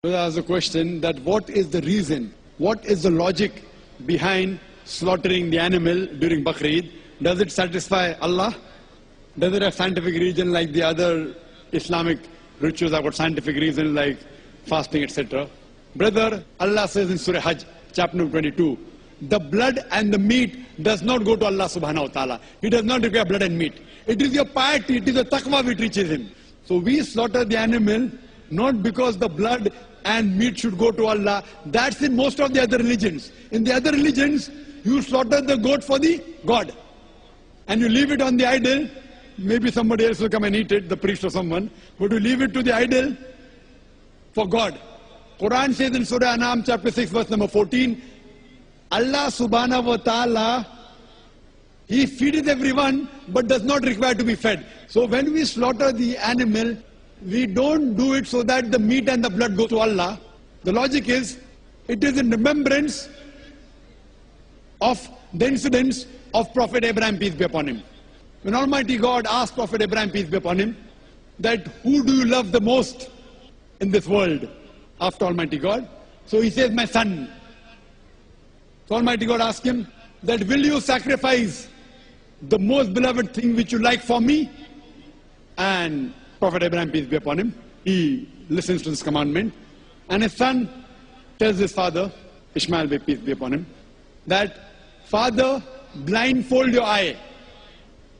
So I asked the question that what is the reason, what is the logic behind slaughtering the animal during Bakrid? Does it satisfy Allah? Does it have scientific reason like the other Islamic rituals have got scientific reason like fasting, etc.? Brother, Allah says in Surah Hajj, chapter number 22, the blood and the meat does not go to Allah subhanahu wa ta'ala. He does not require blood and meat. It is your piety, it is your taqwa which reaches him. So we slaughter the animal not because the blood and meat should go to Allah. That's in most of the other religions. In the other religions, you slaughter the goat for the God. And you leave it on the idol. Maybe somebody else will come and eat it, the priest or someone. But you leave it to the idol for God. Quran says in Surah An'am chapter 6 verse number 14, Allah subhanahu wa ta'ala, He feedeth everyone but does not require to be fed. So when we slaughter the animal, we don't do it so that the meat and the blood go to Allah. The logic is, it is in remembrance of the incidents of Prophet Abraham, peace be upon him. When Almighty God asked Prophet Abraham, peace be upon him, that who do you love the most in this world after Almighty God? So he says, my son. So Almighty God asked him, that will you sacrifice the most beloved thing which you like for me? And Prophet Abraham, peace be upon him, he listens to this commandment. And his son tells his father, Ishmael, peace be upon him, that, Father, blindfold your eye,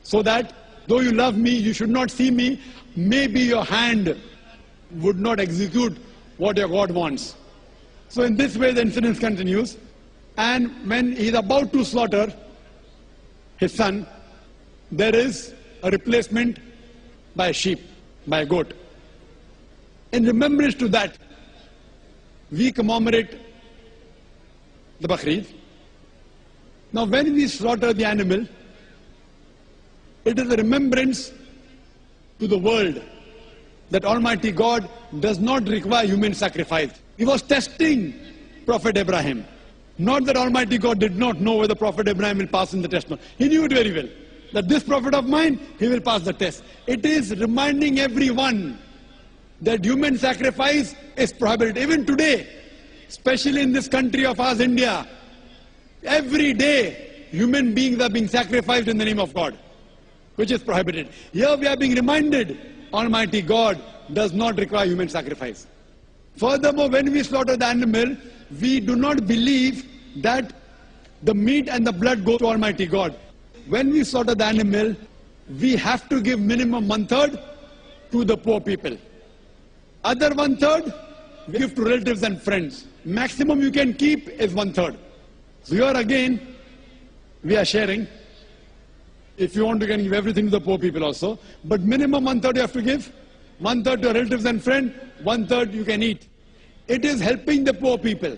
so that though you love me, you should not see me. Maybe your hand would not execute what your God wants. So in this way the incident continues. And when he is about to slaughter his son, there is a replacement by a sheep, by a goat. In remembrance to that, we commemorate the Bakrid. Now when we slaughter the animal, it is a remembrance to the world that Almighty God does not require human sacrifice. He was testing Prophet Abraham. Not that Almighty God did not know whether Prophet Abraham will pass in the test. He knew it very well, that this prophet of mine, he will pass the test. It is reminding everyone that human sacrifice is prohibited. Even today, especially in this country of ours, India, every day human beings are being sacrificed in the name of God, which is prohibited. Here we are being reminded, Almighty God does not require human sacrifice. Furthermore, when we slaughter the animal, we do not believe that the meat and the blood go to Almighty God. When we slaughter the animal, we have to give minimum 1/3 to the poor people. Other 1/3 we give to relatives and friends. Maximum you can keep is 1/3. So here again, we are sharing. If you want, you can give everything to the poor people also. But minimum 1/3 you have to give. 1/3 to relatives and friends, 1/3 you can eat. It is helping the poor people,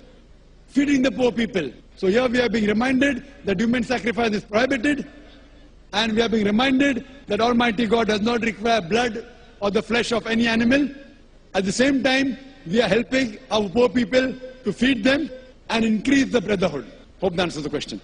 feeding the poor people. So here we are being reminded that human sacrifice is prohibited, and we are being reminded that Almighty God does not require blood or the flesh of any animal. At the same time, we are helping our poor people to feed them and increase the brotherhood. Hope that answers the question.